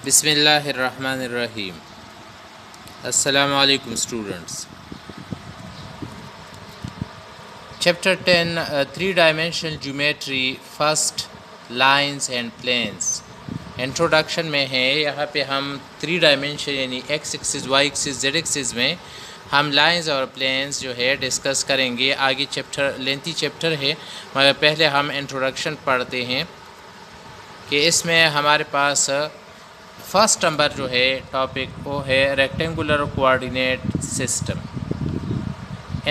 बिस्मिल्लाहिर्रहमानिर्रहीम। अस्सलामु अलैकुम students. Chapter 10 three dimensional geometry first lines and planes introduction में है। यहाँ पे हम थ्री डायमेंशन यानी X axis Y axis Z axis में हम लाइंस और प्लेन्स जो है डिस्कस करेंगे। आगे चैप्टर लेंथी चैप्टर है, मगर पहले हम इंट्रोडक्शन पढ़ते हैं कि इसमें हमारे पास फर्स्ट नंबर जो है टॉपिक वो है rectangular coordinate system.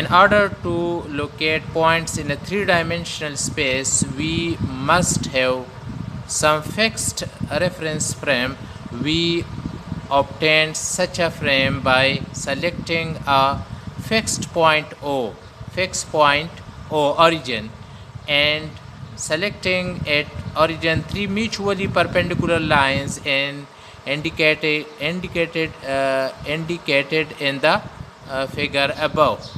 In order to locate points in a three-dimensional space, we must have some fixed reference frame. We obtained such a frame by selecting a fixed point O origin, and selecting at origin three mutually perpendicular lines and indicated in the figure above.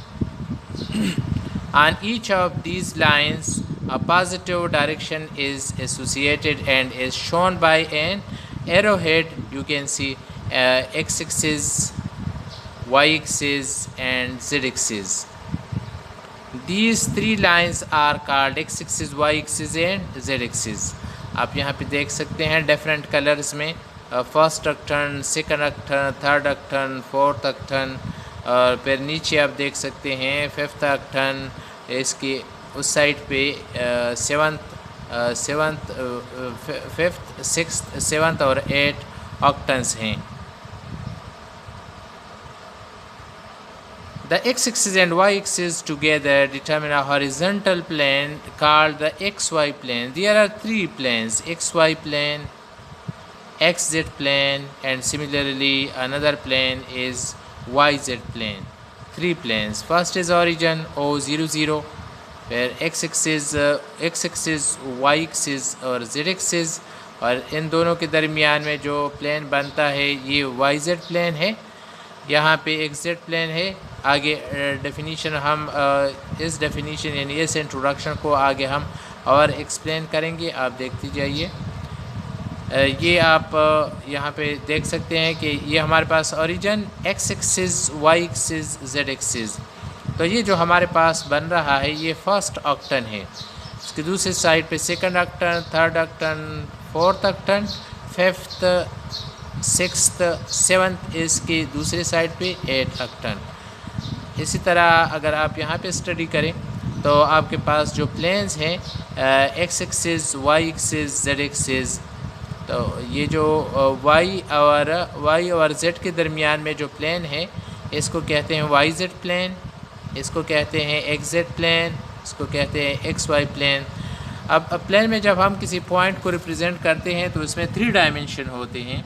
On each of these lines, a positive direction is associated and is shown by an arrowhead. You can see x-axis, y-axis, and z-axis. These three lines are called x-axis, y-axis, and z-axis. आप यहाँ पे देख सकते हैं different colours में first ऑक्टन, second octant, third octant, fourth ऑक्टन, और फिर नीचे आप देख सकते हैं फिफ्थ ऑक्टन। इसकी उस साइड पे सेवंथ, फिफ्थ, सिक्स्थ, सेवंथ और एट ऑक्टन्स हैं। The x-axis and y-axis together determine a horizontal plane called the xy plane. There are three planes: xy plane, xz plane, and similarly another plane is yz plane. Three planes. First is origin O00, where x-axis, y-axis और z-axis, और इन दोनों के दरमियान में जो plane बनता है ये yz प्लेन है। यहाँ पे xz प्लेन है। आगे डेफिनीशन हम इस डेफिनीशन यानी इस इंट्रोडक्शन को आगे हम और एक्सप्लेन करेंगे। आप देखते जाइए। ये आप यहाँ पे देख सकते हैं कि ये हमारे पास origin X axis, Y axis, Z axis. तो ये जो हमारे पास बन रहा है ये फर्स्ट ऑक्टन है। इसके दूसरे साइड पे second octant, third octant, fourth octant, fifth, sixth, seventh, इसके दूसरे साइड पे एट ऑक्टन। इसी तरह अगर आप यहाँ पे स्टडी करें तो आपके पास जो प्लेन्स हैं X axis, Y axis, Z axis, तो ये जो y और z के दरमियान में जो प्लेन है इसको कहते हैं yz प्लेन, इसको कहते हैं xz प्लेन, इसको कहते हैं xy प्लेन। अब प्लेन में जब हम किसी पॉइंट को रिप्रेजेंट करते हैं तो इसमें थ्री डायमेंशन होते हैं।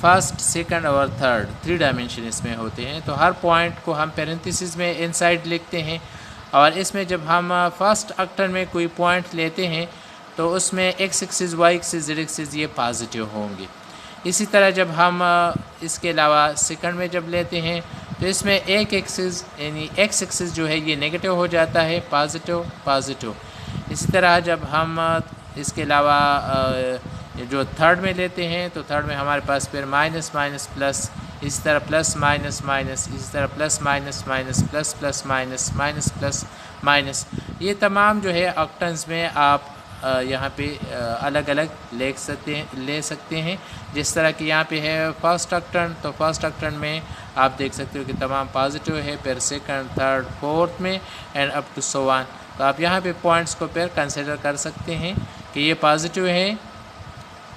फर्स्ट, सेकंड और थर्ड थ्री डायमेंशन इसमें होते हैं। तो हर पॉइंट को हम पैरेंथेसिस में इनसाइड लिखते हैं, और इसमें जब हम फर्स्ट ऑक्टन में कोई पॉइंट लेते हैं तो उसमें X axis, Y axis, Z axis ये पॉजिटिव होंगे। इसी तरह जब हम इसके अलावा सेकंड में जब लेते हैं तो इसमें एक एक्सिस यानी एक्स एक्सिस जो है ये नेगेटिव हो जाता है, पॉजिटिव पॉजिटिव। इसी तरह जब हम इसके अलावा जो थर्ड में लेते हैं तो थर्ड में हमारे पास फिर माइनस माइनस प्लस, इसी तरह प्लस माइनस माइनस, इसी तरह plus minus minus, plus plus minus, minus plus minus. ये तमाम जो है ऑक्टन्स में आप यहाँ पे अलग अलग ले सकते हैं। जिस तरह कि यहाँ पे है फर्स्ट ऑक्टन, तो फर्स्ट ऑक्टन में आप देख सकते हो कि तमाम पॉजिटिव है, फिर सेकंड, थर्ड, फोर्थ में and up to so on. तो आप यहाँ पे पॉइंट्स को फिर कंसिडर कर सकते हैं कि ये पॉजिटिव है।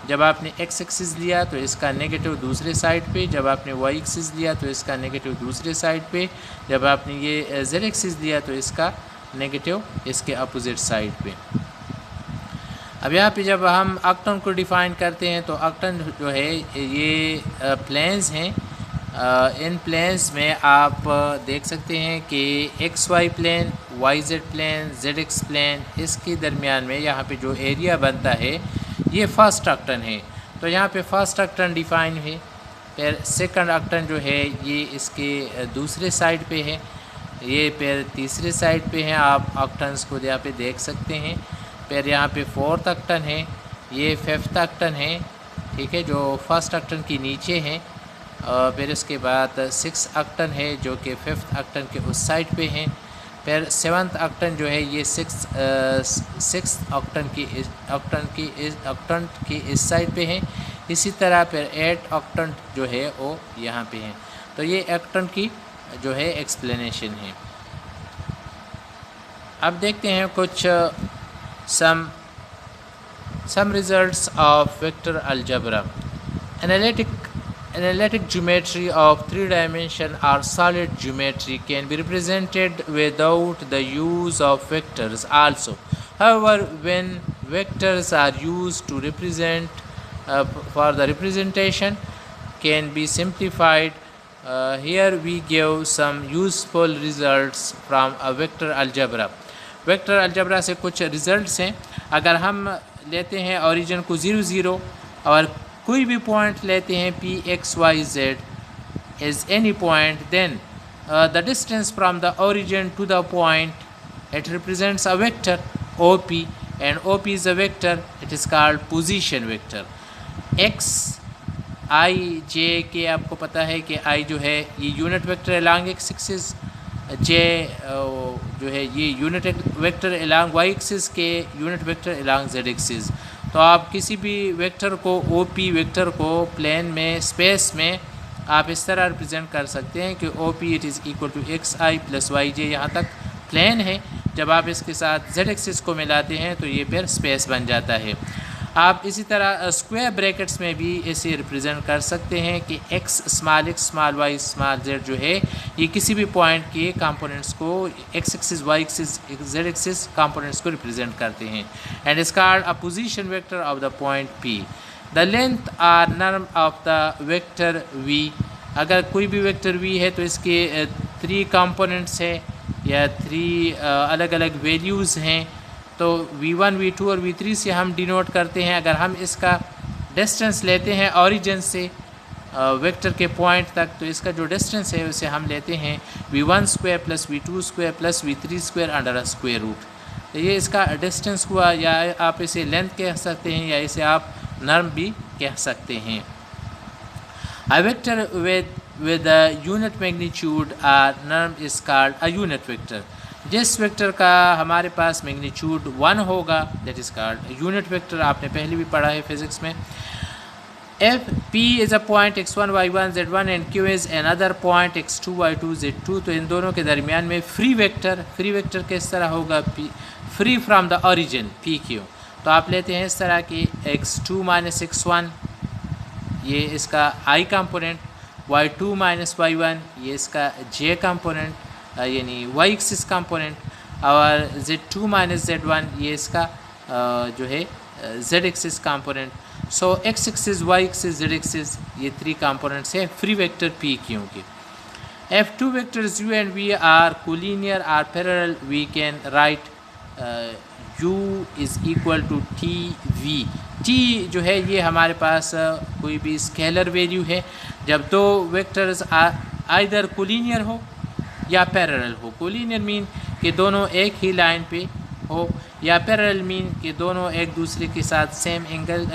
जब आपने एक्स एक्सिस लिया तो इसका नेगेटिव दूसरे साइड पे, जब आपने वाई एक्सिस लिया तो इसका नेगेटिव दूसरे साइड पे, जब आपने ये जेड एक्सिस लिया तो इसका नेगेटिव इसके अपोजिट साइड पे। अब यहाँ पे जब हम ऑक्टन को डिफ़ाइन करते हैं तो ऑक्टन जो है ये प्लेन्स हैं। इन प्लेन्स में आप देख सकते हैं कि X Y plane, Y Z plane, Z X plane, इसके दरमियान में यहाँ पे जो एरिया बनता है ये फर्स्ट ऑक्टन है। तो यहाँ पे फर्स्ट ऑक्टन डिफ़ाइन है। फिर सेकंड ऑक्टन जो है ये इसके दूसरे साइड पे है, ये फिर तीसरे साइड पे है। आप ऑक्टन्स को यहाँ पे देख सकते हैं। फिर यहाँ पे फोर्थ ऑक्टन है, ये फिफ्थ ऑक्टन है, ठीक है, जो फर्स्ट ऑक्टेन के नीचे हैं। फिर उसके बाद 6 ऑक्टेन है जो कि 5th ऑक्टेन के उस साइड पे हैं। फिर 7th ऑक्टेन जो है ये 6 ऑक्टेन की इस साइड पे हैं। इसी तरह फिर 8 ऑक्टेन जो है वो यहाँ पे हैं। तो ये ऑक्टेन की जो है एक्सप्लेनेशन है। अब देखते हैं कुछ some results of vector algebra. Analytic geometry of 3 dimension or solid geometry can be represented without the use of vectors also. However, when vectors are used to represent for the representation can be simplified. Here we give some useful results from a vector algebra. Vector algebra से कुछ results हैं। अगर हम लेते हैं origin को 0 0 और कोई भी पॉइंट लेते हैं P X Y Z is any point, then the distance from the origin to the point it represents a vector O P, and O P is a vector, it is called position vector. X I J K आपको पता है कि I जो है ये unit vector along X axis, J जो है ये unit vector along Y axis K unit vector along Z axis. तो आप किसी भी वेक्टर को ओ पी वेक्टर को प्लेन में स्पेस में आप इस तरह रिप्रेजेंट कर सकते हैं कि O P it is equal to X I plus Y J, यहाँ तक प्लेन है। जब आप इसके साथ जेड एक्सिस को मिलाते हैं तो ये फिर स्पेस बन जाता है। आप इसी तरह स्क्वायर ब्रैकेट्स में भी इसे रिप्रेजेंट कर सकते हैं कि x small y small z जो है ये किसी भी पॉइंट के कंपोनेंट्स को x axis Y axis Z axis components को रिप्रेजेंट करते हैं, and is called a position vector of the point p. The length or norm of the vector v. अगर कोई भी वेक्टर वी है तो इसके 3 कंपोनेंट्स है या 3 अलग अलग वैल्यूज़ हैं। तो v1 v2 और v3 से हम डिनोट करते हैं। अगर हम इसका डिस्टेंस लेते हैं ओरिजिन से वेक्टर के पॉइंट तक, तो इसका जो डिस्टेंस है उसे हम लेते हैं v1 square plus v2 square plus v3 square under a square root. तो ये इसका डिस्टेंस हुआ, या आप इसे लेंथ कह सकते हैं या इसे आप नॉर्म भी कह सकते हैं। A vector with a unit magnitude or norm is called a unit vector. जिस वेक्टर का हमारे पास मैग्नीट्यूड 1 होगा that is called unit vector. आपने पहले भी पढ़ा है फिजिक्स में। F P is a point x1 y1 z1 and Q is another point x2 y2 z2। तो इन दोनों के दरमियान में फ्री वेक्टर किस तरह होगा, free from the origin P Q. तो आप लेते हैं इस तरह की x2 माइनस x1 ये इसका i component, y2 minus y1 ये इसका j कंपोनेंट यानी y एक्सिस कंपोनेंट, और z2 माइनस z1 ये इसका जो है z एक्सिस कंपोनेंट। सो x axis y axis z axis ये 3 कंपोनेंट्स हैं फ्री वेक्टर p क्यू के। If 2 vectors u and v are collinear or parallel, we can write u is equal to t v। t जो है ये हमारे पास कोई भी scalar value है। जब 2 वेक्टर्स आइदर कोलिनियर हो या पैरेलल हो। कोलिनियर मीन कि दोनों एक ही लाइन पे हो, या पैरेलल मीन कि दोनों एक दूसरे के साथ सेम एंगल,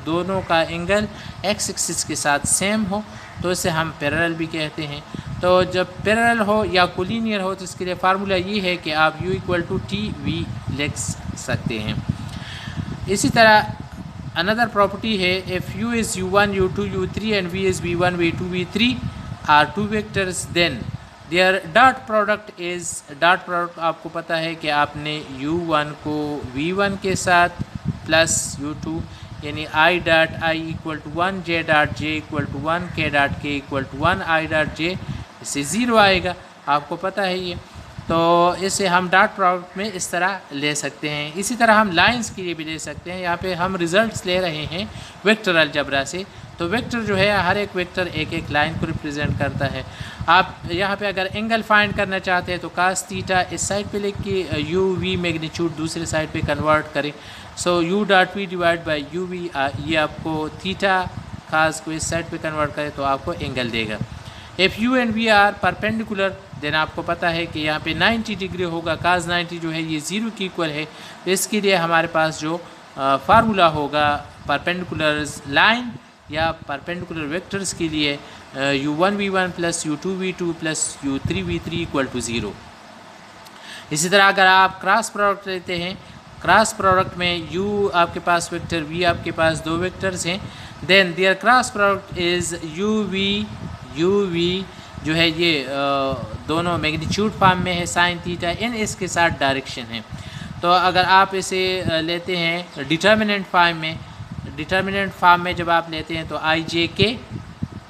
दोनों का एंगल एक्स एक्सिस के साथ सेम हो, तो इसे हम पैरेलल भी कहते हैं। तो जब पैरेलल हो या कोलिनियर हो तो इसके लिए फार्मूला ये है कि आप u equal to t v लिख सकते हैं। इसी तरह अनदर प्रॉपर्टी है, if u is u1 u2 u3 and v is v1 v2 v3 are 2 vectors, then their dot product आपको पता है कि आपने u1 को v1 के साथ प्लस u2 यानी i dot i equal to 1 j dot j equal to 1 k dot k equal to 1 i dot j इससे 0 आएगा, आपको पता है ये। तो इसे हम डॉट प्रोडक्ट में इस तरह ले सकते हैं। इसी तरह हम लाइंस के लिए भी ले सकते हैं। यहाँ पे हम रिजल्ट्स ले रहे हैं वेक्टर अलजेब्रा से। तो वेक्टर जो है हर एक वेक्टर एक एक लाइन को रिप्रेजेंट करता है। आप यहाँ पे अगर एंगल फाइंड करना चाहते हैं तो कास थीटा इस साइड पे लिख के यू वी मैग्नीट्यूड दूसरे साइड पे कन्वर्ट करें। So u dot v divide by u v, ये आपको थीटा कास को इस साइड पे कन्वर्ट करें तो आपको एंगल देगा। If u and v are perpendicular, then आपको पता है कि यहाँ पे 90 डिग्री होगा। कास 90 जो है ये 0 के इक्वल है। तो इसके लिए हमारे पास जो फार्मूला होगा परपेंडिकुलर लाइन या परपेंडिकुलर वेक्टर्स के लिए u1v1 plus u2v2 plus u3v3 equal to 0। इसी तरह अगर आप क्रॉस प्रोडक्ट लेते हैं, क्रॉस प्रोडक्ट में u आपके पास वेक्टर, v आपके पास दो वेक्टर्स हैं, then their cross product is uv जो है ये दोनों मैग्नीट्यूड फॉर्म में है, साइन थीटा इन इसके साथ डायरेक्शन है। तो अगर आप इसे लेते हैं डिटर्मिनेंट फॉर्म में जब आप लेते हैं तो आई जे के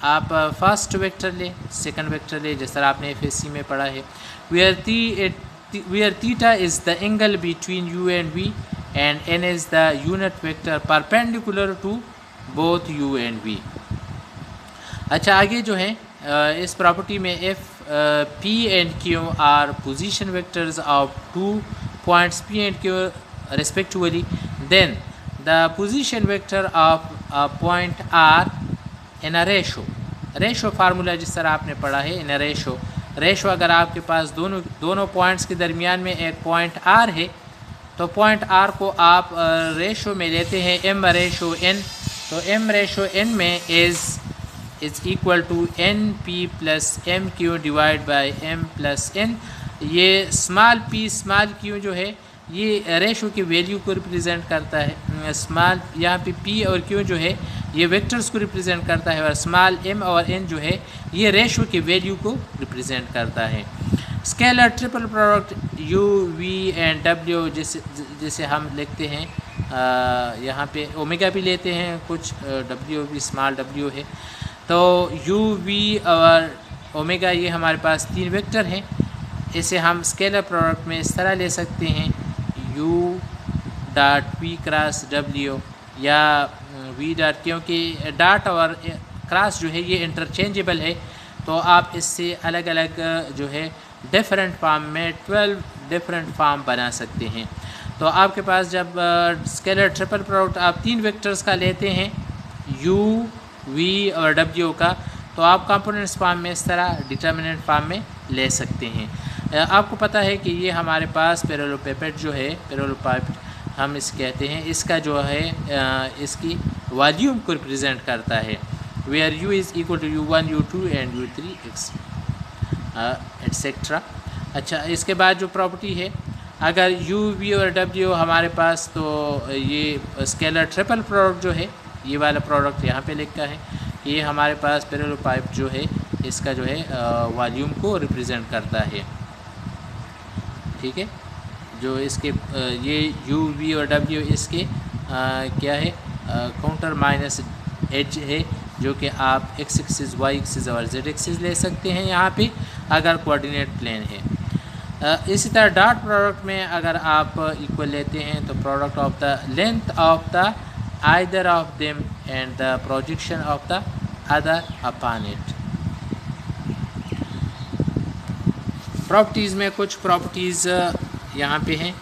आप फर्स्ट वेक्टर ले, सेकंड वेक्टर ले, जिस तरह आपने एफएससी में पढ़ा है। Where theta is the angle between u and v and n is the unit vector perpendicular to both u and v। अच्छा, आगे जो है इस प्रॉपर्टी में if p and q are position vectors of 2 points p and q respectively, then the position vector of a point r in a ratio formula जिस तरह आपने पढ़ा है, इन रेशो अगर आपके पास दोनों पॉइंट्स के दरमियान में एक पॉइंट r है तो पॉइंट r को आप रेशो में लेते हैं m रेशो n। तो m रेशो n में is equal to n p plus m q divide by m plus n. ये स्मॉल p स्मॉल q जो है ये रेशो की वैल्यू को रिप्रेजेंट करता है। स्मॉल यहाँ पे p और q जो है ये वेक्टर्स को रिप्रेजेंट करता है और स्मॉल m और n जो है ये रेशो की वैल्यू को रिप्रेजेंट करता है। Scalar triple product u v and w जैसे हम लिखते हैं, यहाँ पे ओमेगा भी लेते हैं, कुछ w भी स्मॉल w है। तो u v और ओमेगा ये हमारे पास तीन वेक्टर हैं। इसे हम स्केलर प्रोडक्ट में इस तरह ले सकते हैं u dot v cross w या v डॉट, क्योंकि डॉट और क्रॉस जो है ये इंटरचेंजेबल है तो आप इससे अलग अलग जो है डिफरेंट फॉर्म में 12 डिफरेंट फॉर्म बना सकते हैं। तो आपके पास जब स्केलर ट्रिपल प्रोडक्ट आप तीन वेक्टर्स का लेते हैं u v और w का, तो आप कंपोनेंट्स फॉर्म में इस तरह डिटर्मिनेंट फॉर्म में ले सकते हैं। आपको पता है कि ये हमारे पास पैरेललोपेपेड जो है, पैरेललोपेपेड हम इस कहते हैं, इसका जो है इसकी वॉल्यूम को रिप्रेजेंट करता है, where u is equal to u1 u2 and u3 etcetera. अच्छा, इसके बाद जो प्रॉपर्टी है, अगर u v और w हमारे पास, तो ये स्केलर ट्रिपल प्रोडक्ट जो है, ये वाला प्रोडक्ट यहाँ पे लिखा है, ये हमारे पास पैरेललोपाइप जो है इसका जो है वॉल्यूम को रिप्रेजेंट करता है। ठीक है, जो इसके ये u v और w इसके क्या है काउंटर माइनस एज है, जो कि आप x एक्सिस y एक्सिस और z एक्सिस ले सकते हैं यहाँ पे अगर कोऑर्डिनेट प्लेन है। इसी तरह डॉट प्रोडक्ट में अगर आप इक्वल लेते हैं तो product of the length of the either of them and the projection of the other upon it। Properties में कुछ प्रॉपर्टीज़ यहाँ पे हैं।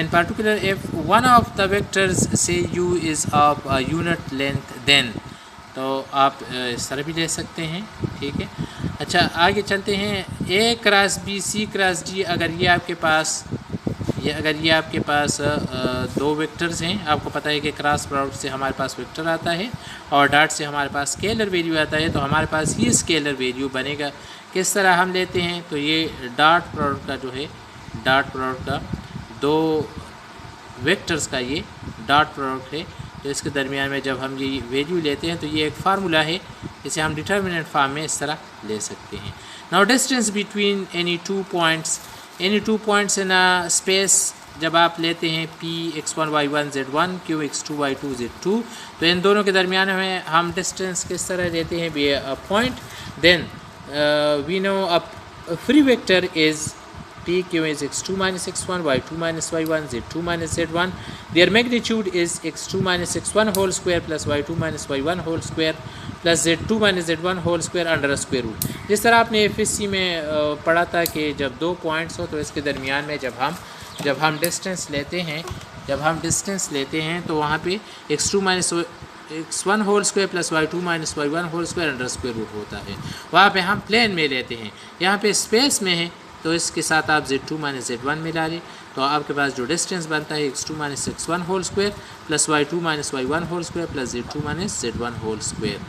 in particular if one of the vectors say u is of a unit length then, तो आप इस तरह भी ले सकते हैं। ठीक है, अच्छा आगे चलते हैं। a cross b c cross d, अगर ये आपके पास दो वेक्टर्स हैं, आपको पता है कि क्रॉस प्रोडक्ट से हमारे पास वेक्टर आता है और डॉट से हमारे पास स्केलर वैल्यू आता है, तो हमारे पास ये स्केलर वैल्यू बनेगा। किस तरह हम लेते हैं, तो ये डॉट प्रोडक्ट का जो है, डॉट प्रोडक्ट का दो वेक्टर्स का ये डॉट प्रोडक्ट है, तो इसके दरमियान में जब हम ये वैल्यू लेते हैं तो ये एक फार्मूला है, इसे हम डिटर्मिनेंट फॉर्म में इस तरह ले सकते हैं। Now distance between any two points in a space जब आप लेते हैं p x1 y1 z1 q x2 y2 z2, तो इन दोनों के दरमियान में हम डिस्टेंस किस तरह लेते हैं, be a point, then we know a free vector is p q is x2 minus x1 y2 minus y1 z2 minus z1, their magnitude is x2 minus x1 whole square plus y2 minus y1 whole square plus z2 minus z1 whole square under square root। जिस तरह आपने FSc में पढ़ा था कि जब दो points हो तो इसके दरमियान में जब हम डिस्टेंस लेते हैं तो वहाँ पे x2 minus x1 whole square plus y2 minus y1 whole square under square root होता है। वहाँ पे हम प्लेन में लेते हैं, यहाँ पे स्पेस में है तो इसके साथ आप z2 माइनस z1 मिला लें, तो आपके पास जो डिस्टेंस बनता है x2 minus x1 whole square plus y2 minus y1 whole square plus z2 minus z1 whole square.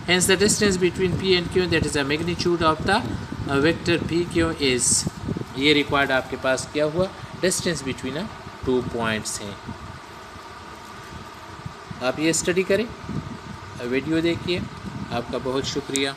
Hence the distance between P and Q, that is the magnitude of the vector PQ is, ये required आपके पास क्या हुआ, distance between 2 points हैं। आप ये study करें, video देखिए। आपका बहुत शुक्रिया।